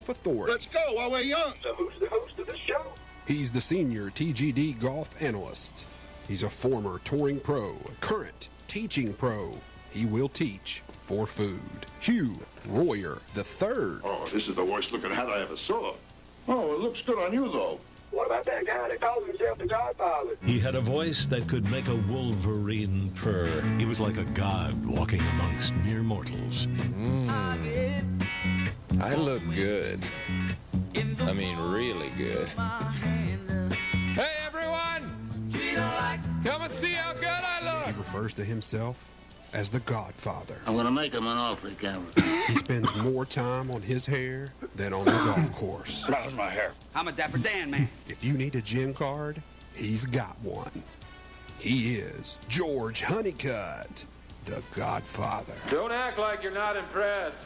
Golf Authority. Let's go while we're young. So who's the host of this show? He's the senior TGD golf analyst. He's a former touring pro, a current teaching pro. He will teach for food. Hugh Royer III. Oh, this is the worst looking hat I ever saw. Oh, it looks good on you, though. What about that guy that calls himself the Godfather? He had a voice that could make a wolverine purr. He was like a god walking amongst mere mortals. I look good. I mean, really good. Hey, everyone! Come and see how good I look! He refers to himself as the Godfather. I'm gonna make him an offer, Cameron. He spends more time on his hair than on the golf course. How's my hair? I'm a Dapper Dan, man. If you need a gym card, he's got one. He is George Honeycutt, the Godfather. Don't act like you're not impressed.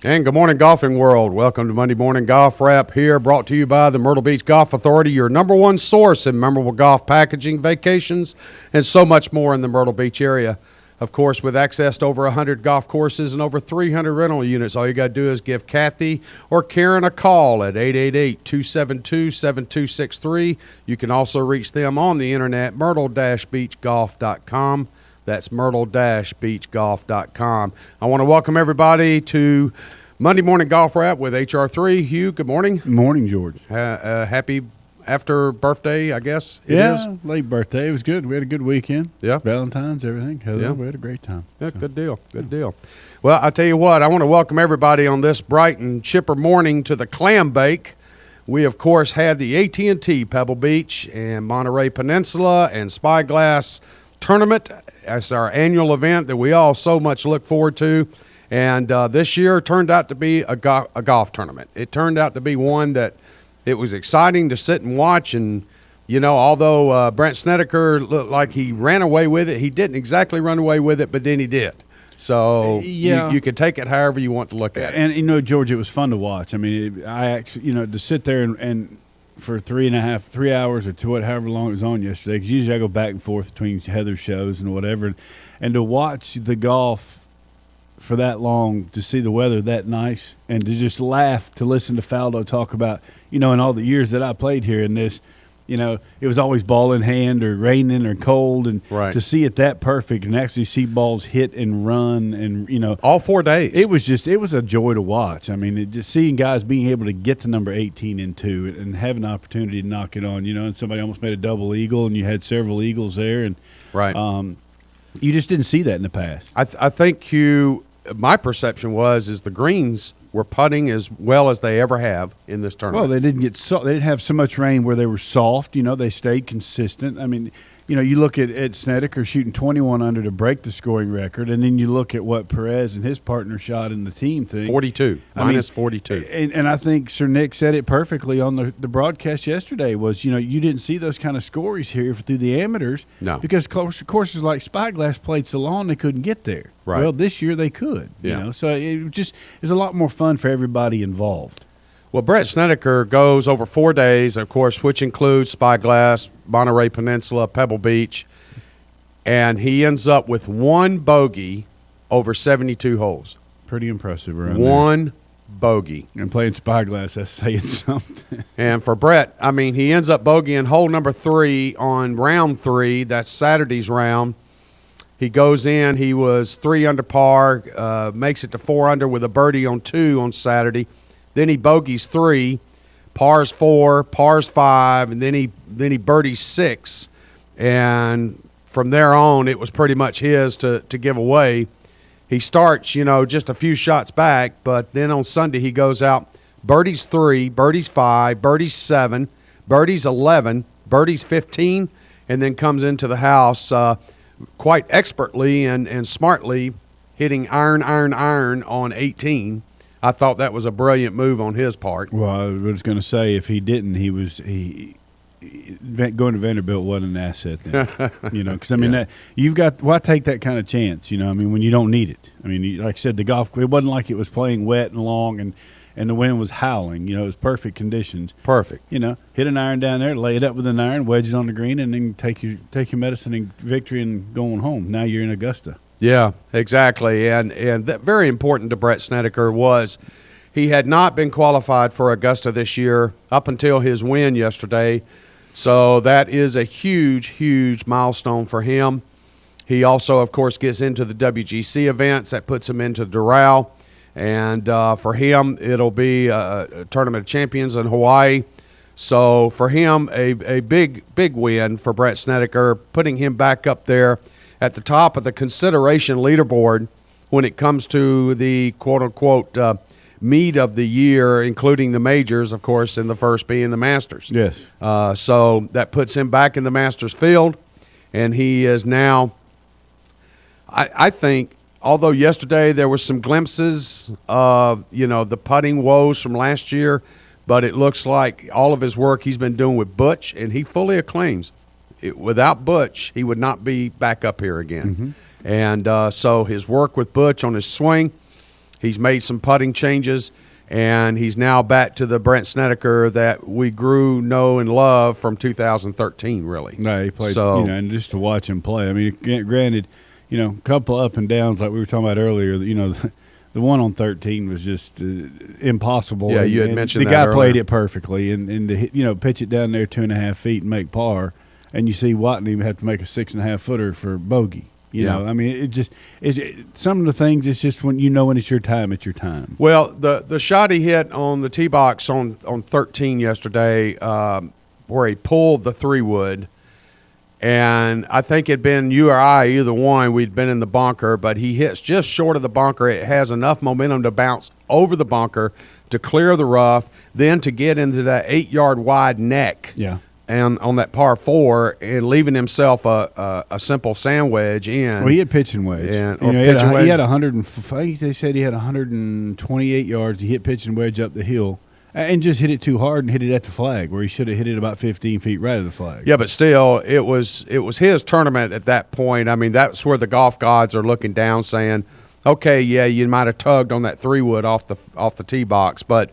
And good morning, golfing world. Welcome to Monday Morning Golf Wrap here, brought to you by the Myrtle Beach Golf Authority, your number one source in memorable golf packaging, vacations, and so much more in the Myrtle Beach area. Of course, with access to over 100 golf courses and over 300 rental units, all you got to do is give Kathy or Karen a call at 888-272-7263. You can also reach them on the internet, myrtle-beachgolf.com. That's myrtle-beachgolf.com. I want to welcome everybody to Monday Morning Golf Wrap with HR3. Hugh, good morning. Morning, George. Happy after birthday, I guess it is. Late birthday. It was good. We had a good weekend. Yeah. Valentine's, everything. Yeah. We had a great time. Yeah, good deal. Good deal. Well, I tell you what, I want to welcome everybody on this bright and chipper morning to the Clam Bake. We, of course, had the AT&T Pebble Beach and Monterey Peninsula and Spyglass tournament. That's our annual event that we all so much look forward to. And this year turned out to be a golf tournament. It turned out to be one that it was exciting to sit and watch. And, you know, although Brent Snedeker looked like he ran away with it, he didn't exactly run away with it, but then he did. So you could take it however you want to look at it. And, you know, George, it was fun to watch. I mean, I actually, you know, to sit there and for 3 hours or however long it was on yesterday, because usually I go back and forth between Heather's shows and whatever, and to watch the golf for that long, to see the weather that nice, and to just laugh, to listen to Faldo talk about, you know, in all the years that I played here in this, you know, it was always ball in hand or raining or cold, and to see it that perfect and actually see balls hit and run and, you know. All 4 days. It was a joy to watch. I mean, just seeing guys being able to get to number 18 and 2 and have an opportunity to knock it on, you know, and somebody almost made a double eagle and you had several eagles there. And you just didn't see that in the past. I think, Hugh, my perception is the greens were putting as well as they ever have in this tournament. Well, they didn't have so much rain where they were soft. You know, they stayed consistent. I mean, you know, you look at Snedeker shooting 21 under to break the scoring record, and then you look at what Perez and his partner shot in the team thing. 42, minus 42. And I think Sir Nick said it perfectly on the broadcast yesterday was, you know, you didn't see those kind of scores here through the amateurs. No. Because courses like Spyglass played so long they couldn't get there. Right. Well, this year they could. Yeah. You know, so it was a lot more fun for everybody involved. Well, Brett Snedeker goes over 4 days, of course, which includes Spyglass, Monterey Peninsula, Pebble Beach, and he ends up with one bogey over 72 holes. Pretty impressive around One bogey. And playing Spyglass, that's saying something. And for Brett, I mean, he ends up bogeying hole number 3 on round 3. That's Saturday's round. He goes in. He was 3 under par, makes it to 4 under with a birdie on 2 on Saturday. Then he bogeys 3, pars 4, pars 5, and then he birdies 6. And from there on, it was pretty much his to give away. He starts, you know, just a few shots back, but then on Sunday he goes out, birdies 3, birdies 5, birdies 7, birdies 11, birdies 15, and then comes into the house quite expertly and smartly, hitting iron on 18. I thought that was a brilliant move on his part. Well, I was going to say, if he didn't, going to Vanderbilt wasn't an asset then. You know, because I mean, why take that kind of chance? You know, I mean, when you don't need it. I mean, like I said, the golf, it wasn't like it was playing wet and long, and and the wind was howling. You know, it was perfect conditions. Perfect. You know, hit an iron down there, lay it up with an iron, wedge it on the green, and then take your medicine and victory and going home. Now you're in Augusta. Yeah, exactly. And that very important to Brett Snedeker was he had not been qualified for Augusta this year up until his win yesterday. So that is a huge, huge milestone for him. He also, of course, gets into the WGC events. That puts him into Doral. And for him, it'll be a Tournament of Champions in Hawaii. So for him, a big, big win for Brett Snedeker, putting him back up there at the top of the consideration leaderboard when it comes to the quote-unquote meet of the year, including the majors, of course, and the first being the Masters. Yes. So that puts him back in the Masters field, and he is now, I think, although yesterday there were some glimpses of, the putting woes from last year, but it looks like all of his work he's been doing with Butch, and he fully acclaims without Butch, he would not be back up here again. Mm-hmm. And so his work with Butch on his swing, he's made some putting changes, and he's now back to the Brent Snedeker that we grew, know, and love from 2013, really. No, he played, and just to watch him play. I mean, granted, a couple up and downs like we were talking about earlier, the one on 13 was just impossible. Yeah, you had mentioned the that guy earlier. played it perfectly, and to hit, pitch it down there 2.5 feet and make par, and you see Watney even have to make a 6.5 footer for bogey. You know, I mean, some of the things. It's just when when it's your time, it's your time. Well, the shot he hit on the tee box on 13 yesterday, where he pulled the 3-wood, and I think it'd been you or I, either one, we'd been in the bunker, but he hits just short of the bunker. It has enough momentum to bounce over the bunker to clear the rough, then to get into that 8-yard wide neck. Yeah. And on that par 4, and leaving himself a simple sand wedge in. Well, he had pitching wedge. And, he had 100. They said he had 128 yards. He hit pitching wedge up the hill, and just hit it too hard and hit it at the flag, where he should have hit it about 15 feet right of the flag. Yeah, but still, it was his tournament at that point. I mean, that's where the golf gods are looking down, saying, "Okay, yeah, you might have tugged on that 3-wood off the tee box, but."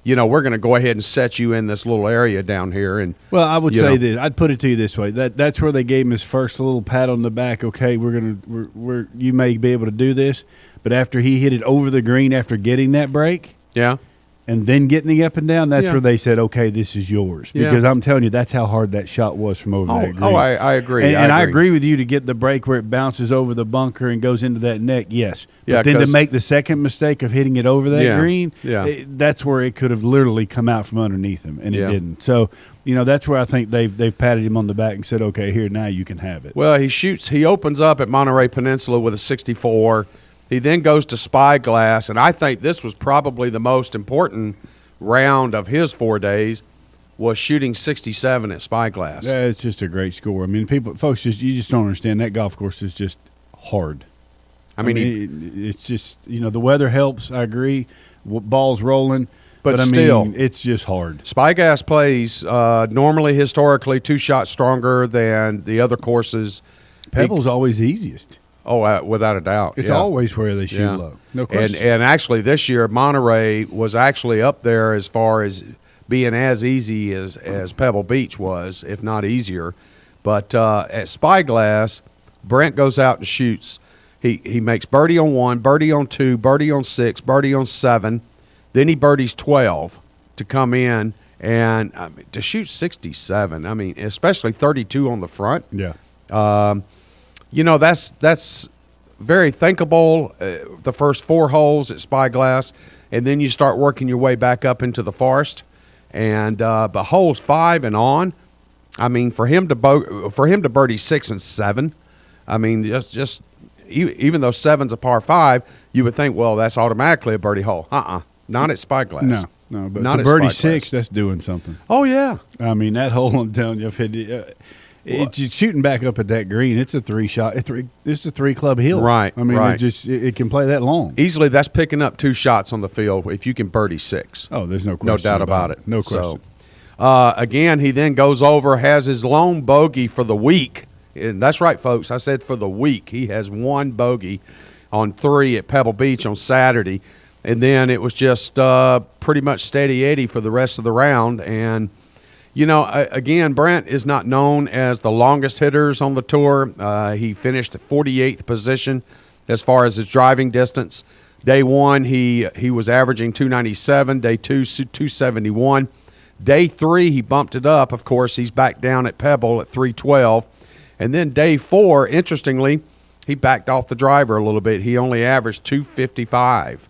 We're going to go ahead and set you in this little area down here. And well, I would say this. I'd put it to you this way: that's where they gave him his first little pat on the back. Okay, you may be able to do this, but after he hit it over the green after getting that break, and then getting up and down, that's where they said, okay, this is yours. Because I'm telling you, that's how hard that shot was from over that green. Oh, I agree. And I agree with you to get the break where it bounces over the bunker and goes into that neck, yes. But then to make the second mistake of hitting it over that green, that's where it could have literally come out from underneath him, and it didn't. So, that's where I think they've patted him on the back and said, okay, here, now you can have it. Well, he opens up at Monterey Peninsula with a 64. He then goes to Spyglass, and I think this was probably the most important round of his 4 days, was shooting 67 at Spyglass. Yeah, it's just a great score. I mean, folks, you just don't understand. That golf course is just hard. I mean, it's just, the weather helps, I agree. Ball's rolling. But still, it's just hard. Spyglass plays normally, historically, 2 shots stronger than the other courses. Pebble's always easiest. Oh, without a doubt. It's always where they shoot low. No question. And actually, this year, Monterey was actually up there as far as being as easy as Pebble Beach was, if not easier. But at Spyglass, Brent goes out and shoots. He makes birdie on 1, birdie on 2, birdie on 6, birdie on 7. Then he birdies 12 to come in. And to shoot 67, especially 32 on the front. Yeah. That's very thinkable, the first 4 holes at Spyglass, and then you start working your way back up into the forest. And but holes 5 and on, for him to birdie 6 and 7, just even though 7's a par 5, you would think, well, that's automatically a birdie hole. Not at Spyglass. No, but not to birdie 6, that's doing something. Oh yeah, that hole, I'm telling you, it's shooting back up at that green. It's a 3-shot. It's a 3-club hill. Right. Right. It can play that long. Easily, that's picking up 2 shots on the field if you can birdie 6. Oh, there's no question. No doubt about it. No question. So, again, he then goes over, has his lone bogey for the week. And that's right, folks. I said for the week. He has 1 bogey on 3 at Pebble Beach on Saturday. And then it was just pretty much steady Eddie for the rest of the round. And, again, Brent is not known as the longest hitters on the tour. He finished at 48th position as far as his driving distance. Day one, he was averaging 297. Day two, 271. Day three, he bumped it up. Of course, he's back down at Pebble at 312. And then day four, interestingly, he backed off the driver a little bit. He only averaged 255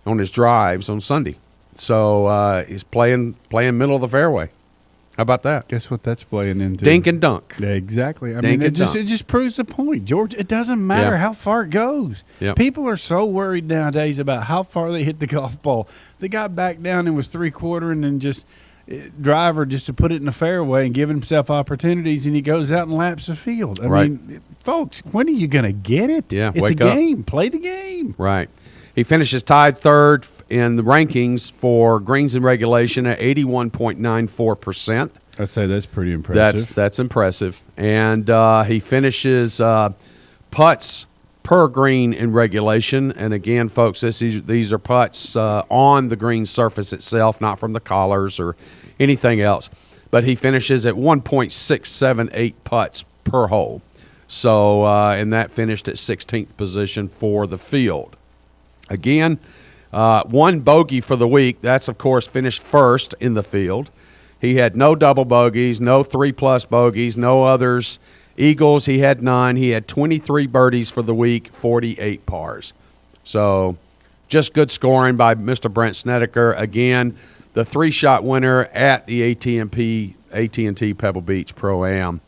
on his drives on Sunday. So he's playing middle of the fairway. How about that? Guess what that's playing into? Dink and dunk. Yeah, exactly. I Dink mean, and dunk. it just proves the point, George. It doesn't matter how far it goes. Yep. People are so worried nowadays about how far they hit the golf ball. The guy back down and was 3/4 and then just driver just to put it in the fairway and give himself opportunities, and he goes out and laps the field. I mean, folks, when are you going to get it? Yeah, it's wake a up. game. Play the game. Right. He finishes tied third in the rankings for greens in regulation at 81.94%. I'd say that's pretty impressive. That's impressive. And he finishes putts per green in regulation. And again, folks, these are putts on the green surface itself, not from the collars or anything else. But he finishes at 1.678 putts per hole. So, and that finished at 16th position for the field. Again, one bogey for the week. That's, of course, finished first in the field. He had no double bogeys, no 3+ bogeys, no others. Eagles, he had none. He had 23 birdies for the week, 48 pars. So just good scoring by Mr. Brent Snedeker. Again, the 3-shot winner at the AT&T Pebble Beach Pro-Am.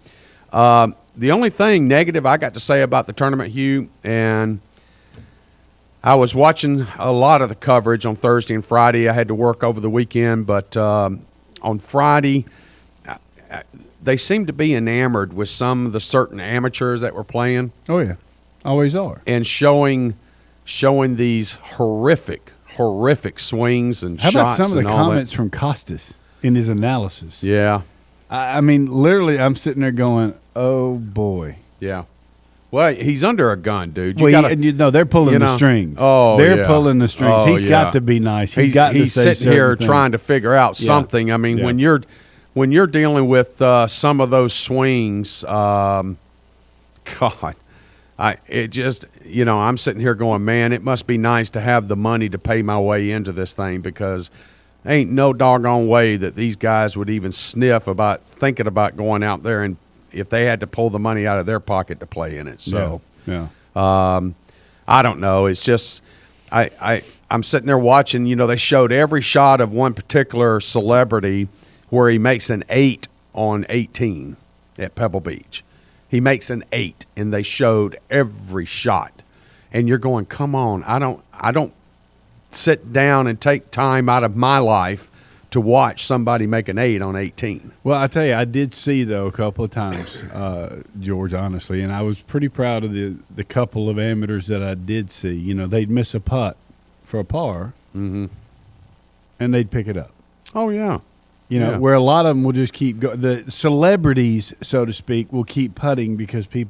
The only thing negative I got to say about the tournament, Hugh, and I was watching a lot of the coverage on Thursday and Friday. I had to work over the weekend, but on Friday, they seemed to be enamored with some of the certain amateurs that were playing. Oh, yeah. Always are. And showing these horrific swings and How shots. about some of the and all comments that. from Costas in his analysis? Yeah. I mean, literally, I'm sitting there going, oh, boy. Yeah. Well, he's under a gun, dude. They're pulling the strings. Oh, they're yeah. pulling the strings. Oh, He's yeah. got to be nice. He's got to say sitting here certain trying to things. figure out something. I mean, Yeah. when you're dealing with some of those swings, God, I'm sitting here going, man, it must be nice to have the money to pay my way into this thing, because ain't no doggone way that these guys would even sniff about thinking about going out there and if they had to pull the money out of their pocket to play in it. So, I don't know. It's just I'm sitting there watching. They showed every shot of one particular celebrity where he makes an 8 on 18 at Pebble Beach. He makes an 8, and they showed every shot. And you're going, come on! I don't sit down and take time out of my life to watch somebody make an 8 on 18. Well, I tell you, I did see, though, a couple of times, George, honestly, and I was pretty proud of the couple of amateurs that I did see. They'd miss a putt for a par, and they'd pick it up. Oh, yeah. Where a lot of them will just keep going. The celebrities, so to speak, will keep putting because they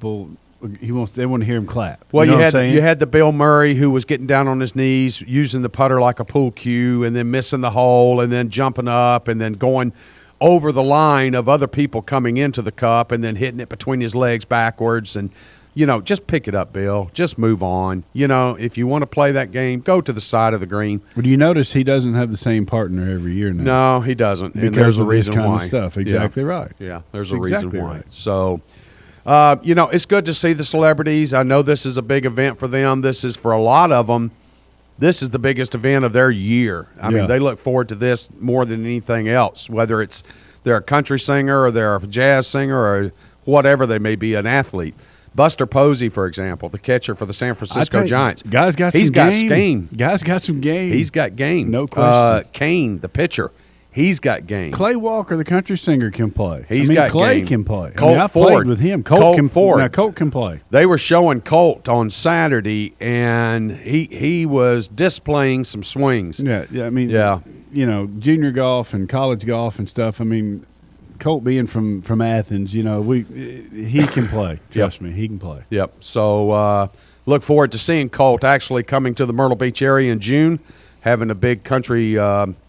want to hear him clap. Well, you know you had the Bill Murray who was getting down on his knees, using the putter like a pool cue, and then missing the hole, and then jumping up, and then going over the line of other people coming into the cup, and then hitting it between his legs backwards. And just pick it up, Bill. Just move on. If you want to play that game, go to the side of the green. Well, do you notice he doesn't have the same partner every year now? No, he doesn't. Because and there's a of this reason kind why. of stuff. Exactly right. Yeah, there's That's a reason exactly why. right. So, it's good to see the celebrities. I know this is a big event for them. This is, for a lot of them, this is the biggest event of their year. I mean, they look forward to this more than anything else, whether they're a country singer or they're a jazz singer or whatever they may be, an athlete. Buster Posey, for example, the catcher for the San Francisco Giants. Guy's got He's some got game. game. Guy's got some game. He's got game. No question. Kane, the pitcher, he's got game. Clay Walker, the country singer, can play. He's got Clay game. can play. Colt I Ford. played with him. Colt Ford. Now, Colt can play. They were showing Colt on Saturday, and he was displaying some swings. Yeah. I mean, junior golf and college golf and stuff. I mean, Colt being from Athens, he can play. Trust me, he can play. Yep. So look forward to seeing Colt actually coming to the Myrtle Beach area in June having a big country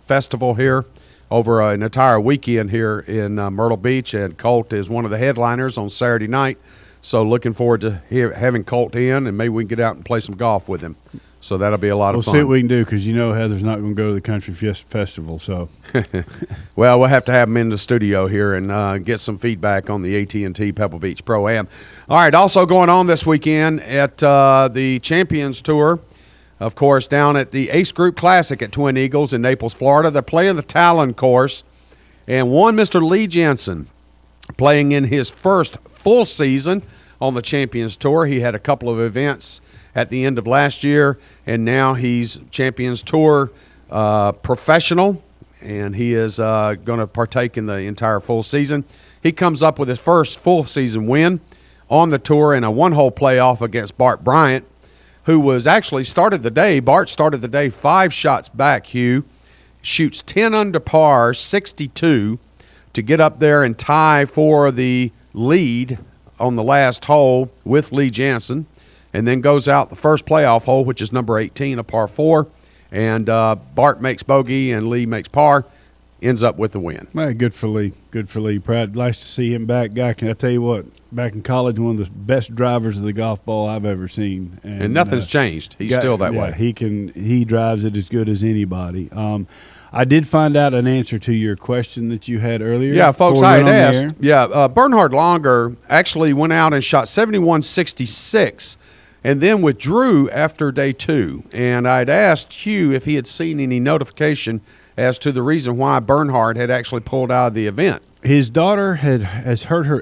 festival here over an entire weekend here in Myrtle Beach, and Colt is one of the headliners on Saturday night. So looking forward to having Colt in, and maybe we can get out and play some golf with him. So that'll be a lot of fun. We'll see what we can do, because Heather's not going to go to the country festival. So, well, we'll have to have him in the studio here and get some feedback on the AT&T Pebble Beach Pro-Am. All right, also going on this weekend at the Champions Tour, of course, down at the Ace Group Classic at Twin Eagles in Naples, Florida. They're playing the Talon course, and one Mr. Lee Jensen playing in his first full season on the Champions Tour. He had a couple of events at the end of last year, and now he's Champions Tour professional, and he is going to partake in the entire full season. He comes up with his first full season win on the tour in a one-hole playoff against Bart Bryant, who was actually started the day. Bart started the day 5 shots back, Hugh, shoots 10 under par, 62, to get up there and tie for the lead on the last hole with Lee Jansen, and then goes out the first playoff hole, which is number 18, a par 4, and Bart makes bogey and Lee makes par, ends up with the win. Well, good for Lee. Good for Lee. Nice to see him back. Guy, can I tell you what? Back in college, one of the best drivers of the golf ball I've ever seen. And nothing's changed. He's still that way. He drives it as good as anybody. I did find out an answer to your question that you had earlier. Yeah, folks, I had asked. Yeah, Bernhard Longer actually went out and shot 71-66 and then withdrew after day 2. And I'd asked Hugh if he had seen any notification as to the reason why Bernhard had actually pulled out of the event. His daughter has hurt her,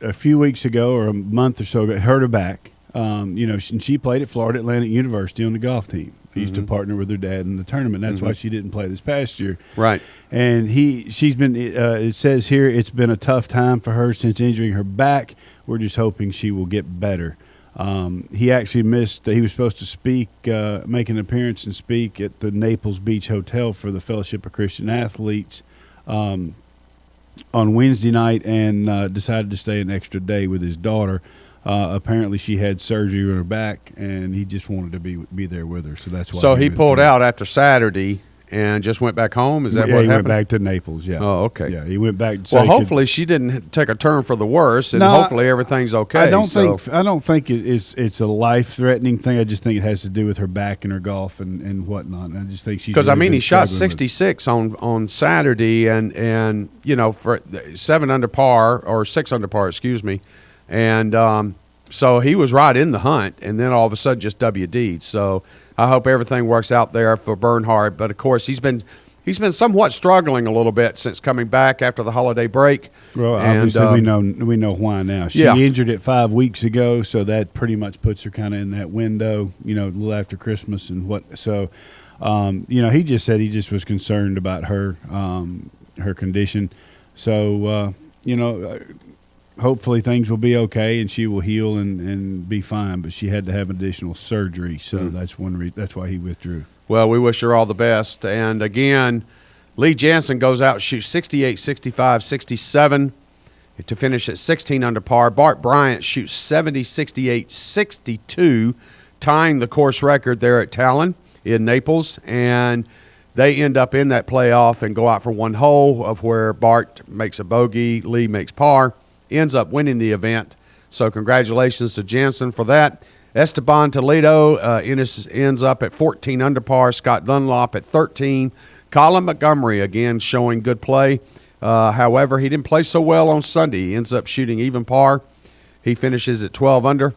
a few weeks ago or a month or so ago, hurt her back. And she played at Florida Atlantic University on the golf team. He used to partner with her dad in the tournament. That's why she didn't play this past year. Right. And she's been, it says here, it's been a tough time for her since injuring her back. We're just hoping she will get better. He actually missed, he was supposed to speak, make an appearance and speak at the Naples Beach Hotel for the Fellowship of Christian Athletes on Wednesday night, and decided to stay an extra day with his daughter. Apparently she had surgery on her back, and he just wanted to be there with her. So that's why. So he pulled out after Saturday and just went back home? Is that what happened? He went back to Naples, yeah. Oh, okay. Yeah, he went back. Well, hopefully she didn't take a turn for the worse, and hopefully everything's okay. I don't think it's a life-threatening thing. I just think it has to do with her back and her golf and whatnot. And I just think she's because he shot 66 on Saturday, and for 7 under par or 6 under par, excuse me, and so he was right in the hunt, and then all of a sudden just WD'd. So I hope everything works out there for Bernhard. But of course he's been somewhat struggling a little bit since coming back after the holiday break. Well, obviously we know why now. She injured it 5 weeks ago, so that pretty much puts her kind of in that window, a little after Christmas and what. So, he just said he just was concerned about her condition. So, hopefully things will be okay and she will heal and be fine. But she had to have additional surgery, so that's why he withdrew. Well, we wish her all the best. And again, Lee Jansen goes out, shoots 68, 65, 67 to finish at 16 under par. Bart Bryant shoots 70, 68, 62, tying the course record there at Talon in Naples. And they end up in that playoff and go out for one hole, of where Bart makes a bogey, Lee makes par, ends up winning the event. So congratulations to Jansen for that. Esteban Toledo ends up at 14 under par. Scott Dunlop at 13. Colin Montgomery, again, showing good play. However, he didn't play so well on Sunday. He ends up shooting even par. He finishes at 12 under.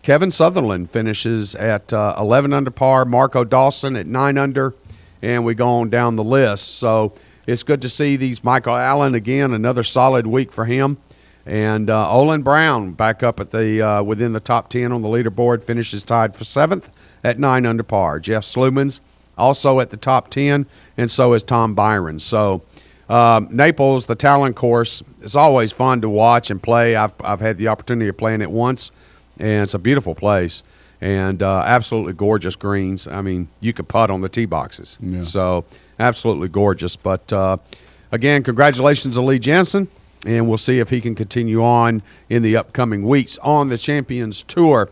Kevin Sutherland finishes at 11 under par. Marco Dawson at 9 under. And we go on down the list. So it's good to see these. Michael Allen, again, another solid week for him. And Olin Brown back up at the within the top 10 on the leaderboard, finishes tied for 7th at 9 under par. Jeff Slumans also at the top 10, and so is Tom Byron. So Naples, the Talon course, is always fun to watch and play. I've had the opportunity of playing it once, and it's a beautiful place and absolutely gorgeous greens. I mean, you could putt on the tee boxes. Yeah. So absolutely gorgeous. But again, congratulations to Lee Jansen. And we'll see if he can continue on in the upcoming weeks on the Champions Tour.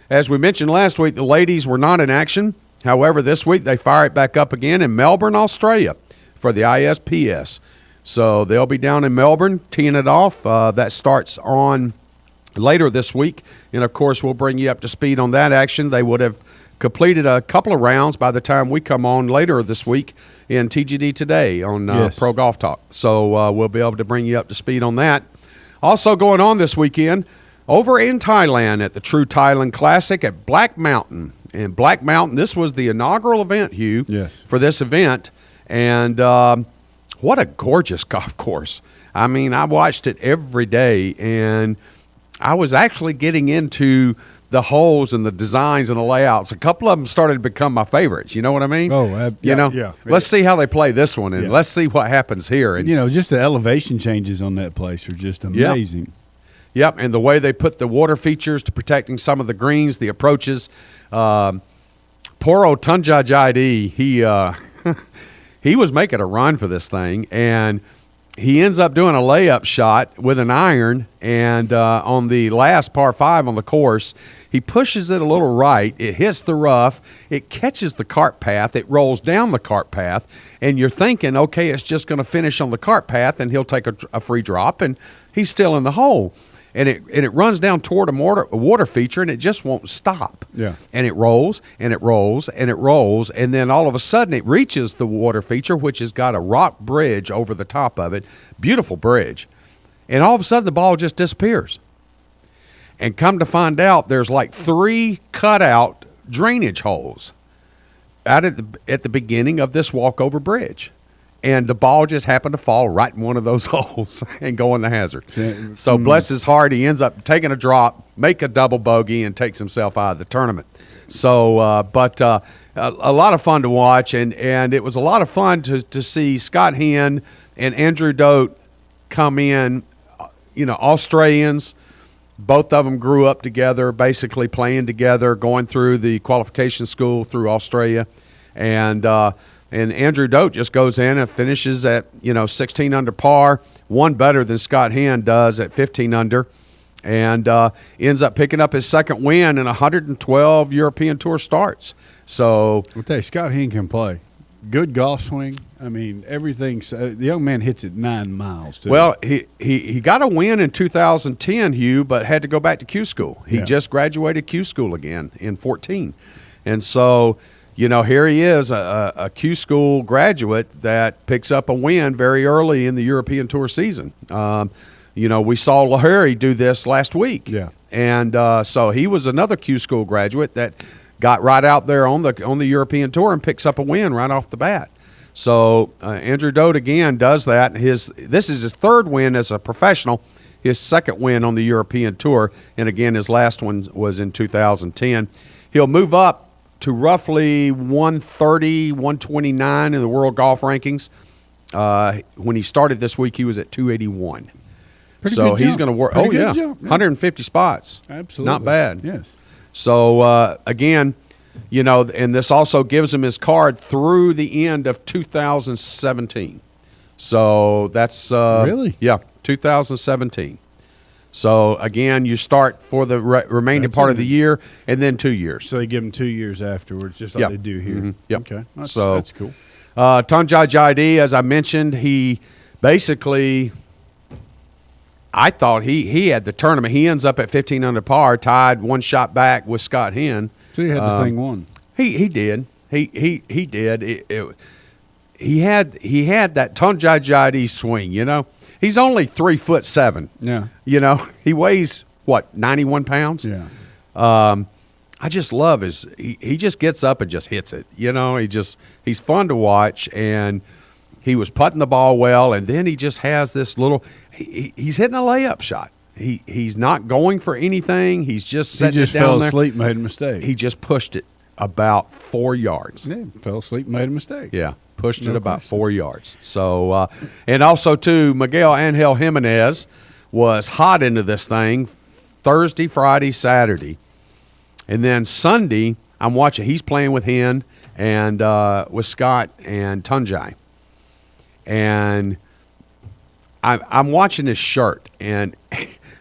As we mentioned last week, the ladies were not in action. However, this week they fire it back up again in Melbourne, Australia for the ISPS. So they'll be down in Melbourne teeing it off. That starts on later this week. And, of course, we'll bring you up to speed on that action. They would have completed a couple of rounds by the time we come on later this week in TGD Today on Pro Golf Talk. So we'll be able to bring you up to speed on that. Also going on this weekend, over in Thailand at the True Thailand Classic at Black Mountain. And Black Mountain, this was the inaugural event, Hugh, for this event. And what a gorgeous golf course. I mean, I watched it every day, and I was actually getting into the holes and the designs and the layouts. A couple of them started to become my favorites. You know what I mean? Oh, yeah. Let's see how they play this one, and let's see what happens here. And just the elevation changes on that place are just amazing. Yep, and the way they put the water features to protecting some of the greens, the approaches. Poor old Tunjai Jaidi, he was making a run for this thing, and he ends up doing a layup shot with an iron, and on the last par 5 on the course, he pushes it a little right. It hits the rough. It catches the cart path. It rolls down the cart path, and you're thinking, okay, it's just going to finish on the cart path, and he'll take a free drop, and he's still in the hole. And it runs down toward a water feature, and it just won't stop. Yeah. And it rolls, and it rolls, and it rolls, and then all of a sudden it reaches the water feature, which has got a rock bridge over the top of it. Beautiful bridge. And all of a sudden the ball just disappears. And come to find out, there's like 3 cutout drainage holes out at the beginning of this walkover bridge. And the ball just happened to fall right in one of those holes and go in the hazard. So bless his heart, he ends up taking a drop, make a double bogey, and takes himself out of the tournament. So, but a lot of fun to watch, and it was a lot of fun to see Scott Henn and Andrew Dote come in, Australians. Both of them grew up together, basically playing together, going through the qualification school through Australia. And Andrew Dote just goes in and finishes at 16 under par, one better than Scott Henn does at 15 under, and ends up picking up his second win in 112 European Tour starts. So I'll tell you, Scott Henn can play. Good golf swing. I mean, everything. The young man hits it 9 miles, too. Well, he got a win in 2010, Hugh, but had to go back to Q school. He just graduated Q school again in 14, and so. Here he is, a Q school graduate that picks up a win very early in the European Tour season. We saw Lahiri do this last week. Yeah. And so he was another Q school graduate that got right out there on the European Tour and picks up a win right off the bat. So Andrew Dote again does that. This is his 3rd win as a professional, his 2nd win on the European Tour, and again his last one was in 2010. He'll move up to roughly 130, 129 in the world golf rankings. When he started this week, he was at 281. So he's going to work. Pretty Oh, yeah. jump, 150 spots. Absolutely. Not bad. Yes. So, again, and this also gives him his card through the end of 2017. So that's really? Yeah, 2017. So, again, you start for the remaining part of the year and then 2 years. So they give them 2 years afterwards, just like they do here. Mm-hmm. Yep. Okay. That's cool. Tunjai Jaidi, as I mentioned, he basically, I thought he had the tournament. He ends up at 15 under par, tied 1 shot back with Scott Henn. So he had the thing won. He did. He did. He had that Tunjai Jaidi swing, He's only 3'7". Yeah. He weighs, 91 pounds? Yeah. I just love he just gets up and just hits it. He's fun to watch, and he was putting the ball well, and then he just has this little he's hitting a layup shot. He's not going for anything. He's just setting it down there. He just fell asleep, made a mistake. He just pushed it about 4 yards. Yeah, fell asleep, made a mistake. Yeah. Pushed it about 4 yards. So, and also, too, Miguel Angel Jimenez was hot into this thing Thursday, Friday, Saturday. And then Sunday, I'm watching. He's playing with Henn and with Scott and Tunjai. And I'm watching his shirt. And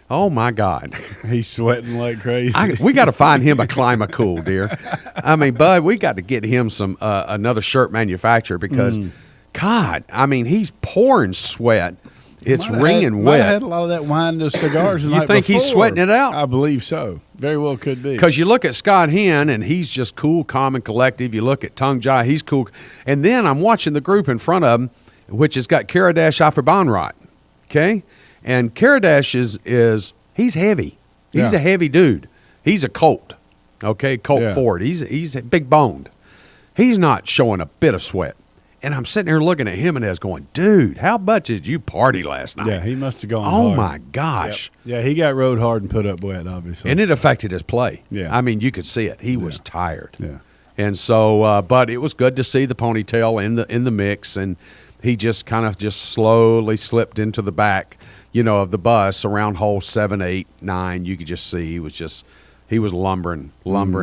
Oh my God. He's sweating like crazy. We got to find him a Climacool, dear. I mean, Bud, we got to get him some another shirt manufacturer because, God, I mean, he's pouring sweat. It's wringing Might wet. have had a lot of that wine, those cigars. The You night think he's before. sweating it out? I believe so. Very well could be. Because you look at Scott Henn, and he's just cool, calm, and collective. You look at Tung Jai, he's cool. And then I'm watching the group in front of him, which has got Karadash Afrabanrat, okay? And Karadash is he's heavy. He's Yeah. a heavy dude. He's a Colt, okay? Colt Yeah. Ford. He's big boned. He's not showing a bit of sweat. And I'm sitting here looking at him and as going, dude, how much did you party last night? Yeah, he must have gone Oh, hard. my gosh. Yeah, he got rode hard and put up wet, obviously. And it affected his play. Yeah. I mean, you could see it. He was tired. Yeah. And so, but it was good to see the ponytail in the mix, and he just kind of just slowly slipped into the back, of the bus around hole 7, 8, 9. You could just see he was lumbering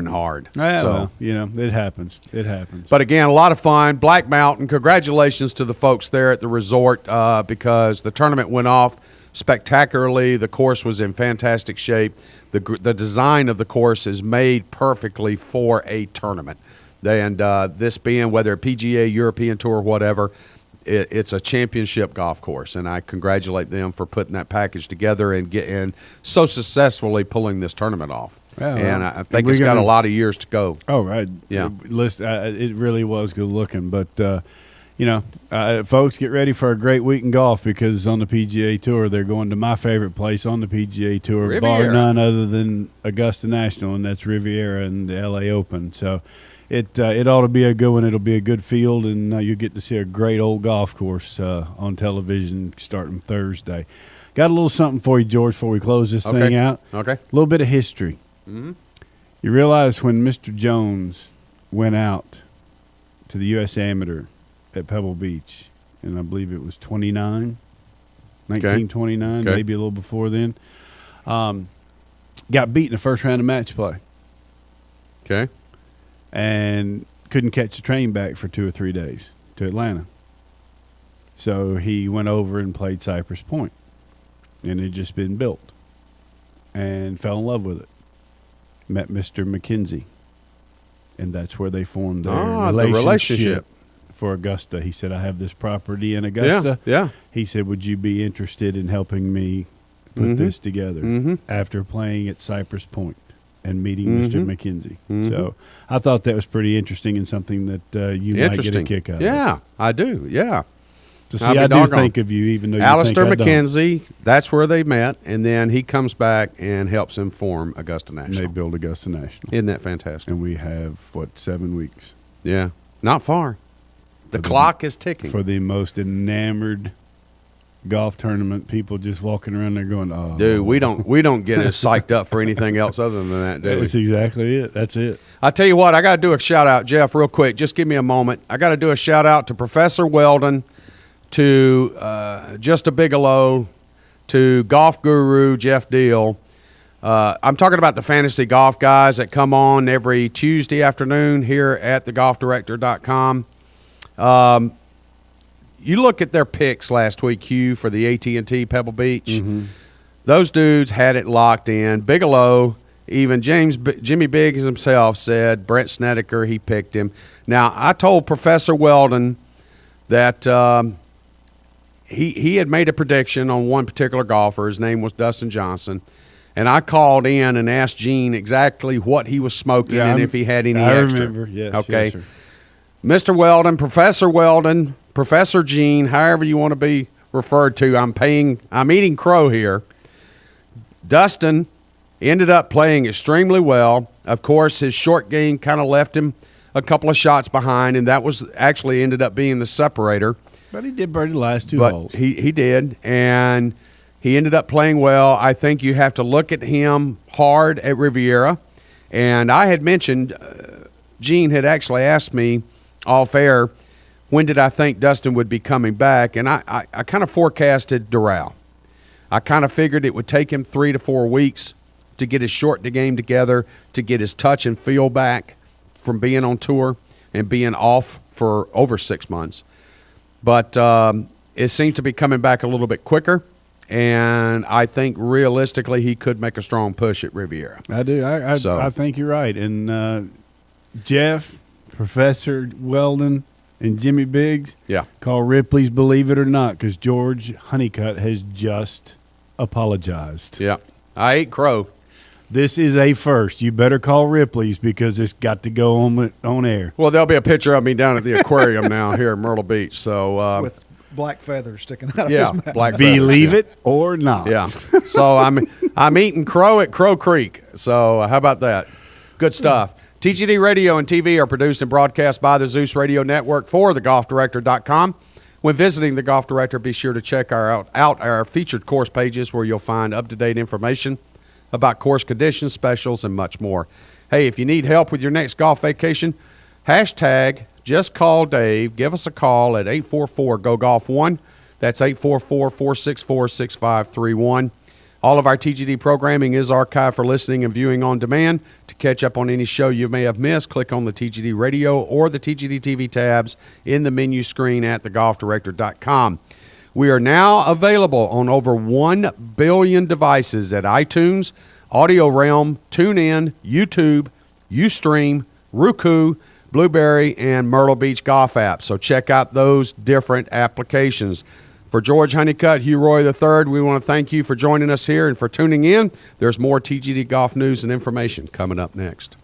hard. Yeah, so. well, it happens. It happens. But again, a lot of fun. Black Mountain, congratulations to the folks there at the resort because the tournament went off spectacularly. The course was in fantastic shape. The design of the course is made perfectly for a tournament. And this being, whether PGA, European Tour, whatever, it's a championship golf course. And I congratulate them for putting that package together and so successfully pulling this tournament off. Yeah, and well, I think we're it's got a gonna- lot of years to go. Oh, right. Yeah. Listen, it really was good looking. But, folks, get ready for a great week in golf because on the PGA Tour, they're going to my favorite place on the PGA Tour, bar Riviera. none other than Augusta National, and that's Riviera and the LA Open. So it ought to be a good one. It'll be a good field, and you get to see a great old golf course on television starting Thursday. Got a little something for you, George, before we close this thing out. Okay. A little bit of history. Mm-hmm. You realize when Mr. Jones went out to the U.S. Amateur at Pebble Beach, and I believe it was 1929, Okay. maybe a little before then, got beat in the first round of match play Okay. and couldn't catch the train back for 2 or 3 days to Atlanta. So he went over and played Cypress Point, and it had just been built, and fell in love with it. Met Mr. McKenzie, and that's where they formed their the relationship relationship. for Augusta. He said, I have this property in Augusta. Yeah. He said, would you be interested in helping me put this together after playing at Cypress Point and meeting Mr. McKenzie? So I thought that was pretty interesting and something that you might get a kick out of. Yeah, I do. Yeah. So see, I'll be I do doggone. think of you, even though you Alistair think I don't. McKenzie, that's where they met, and then he comes back and helps him form Augusta And they National. build Augusta National. Isn't that fantastic? And we have, 7 weeks Yeah. Not far. The clock is ticking. for the most enamored golf tournament. People just walking around there going, oh. Dude, we don't get as psyched up for anything else other than that, do That's we? exactly it. That's it. I tell you what, I got to do a shout out, Jeff, real quick. Just give me a moment. I got to do a shout out to Professor Weldon, to Just a Bigelow, to Golf Guru Jeff Deal. I'm talking about the fantasy golf guys that come on every Tuesday afternoon here at thegolfdirector.com. You look at their picks last week, Hugh, for the AT&T Pebble Beach. Those dudes had it locked in. Bigelow, even Jimmy Biggs himself said Brent Snedeker, he picked him. Now, I told Professor Weldon that he had made a prediction on one particular golfer. His name was Dustin Johnson. And I called in and asked Gene exactly what he was smoking and if he had any extra. I remember, yes. Okay. Yes, sir. Mr. Weldon, Professor Gene, however you want to be referred to, I'm eating crow here. Dustin ended up playing extremely well. Of course, his short game kind of left him a couple of shots behind, and that was actually ended up being the separator. But he did birdie the last 2 But holes. he did, and he ended up playing well. I think you have to look at him hard at Riviera. And I had mentioned, Gene had actually asked me off air, when did I think Dustin would be coming back? And I kind of forecasted Doral. I kind of figured it would take him 3 to 4 weeks to get his short game together, to get his touch and feel back from being on tour and being off for over 6 months. But it seems to be coming back a little bit quicker. and I think realistically he could make a strong push at Riviera. I do. I think you're right. And Jeff, Professor Weldon, and Jimmy Biggs, call Ripley's Believe It or Not, because George Honeycutt has just apologized. Yeah. I ate crow. This is a first. You better call Ripley's because it's got to go on air. Well, there'll be a picture of me down at the aquarium now here in Myrtle Beach. So with black feathers sticking out of his mouth. Black Believe feathers, it or not. Yeah. So I'm eating crow at Crow Creek. So how about that? Good stuff. TGD Radio and TV are produced and broadcast by the Zeus Radio Network for thegolfdirector.com. When visiting the Golf Director, be sure to check out our featured course pages where you'll find up-to-date information about course conditions, specials, and much more. Hey, if you need help with your next golf vacation, hashtag just call Dave. Give us a call at 844-GO-GOLF1. That's 844-464-6531. All of our TGD programming is archived for listening and viewing on demand. To catch up on any show you may have missed, click on the TGD Radio or the TGD TV tabs in the menu screen at thegolfdirector.com. We are now available on over 1 billion devices at iTunes, Audio Realm, TuneIn, YouTube, Ustream, Roku, Blueberry, and Myrtle Beach Golf apps. So check out those different applications. For George Honeycutt, Hugh Roy III, we want to thank you for joining us here and for tuning in. There's more TGD golf news and information coming up next.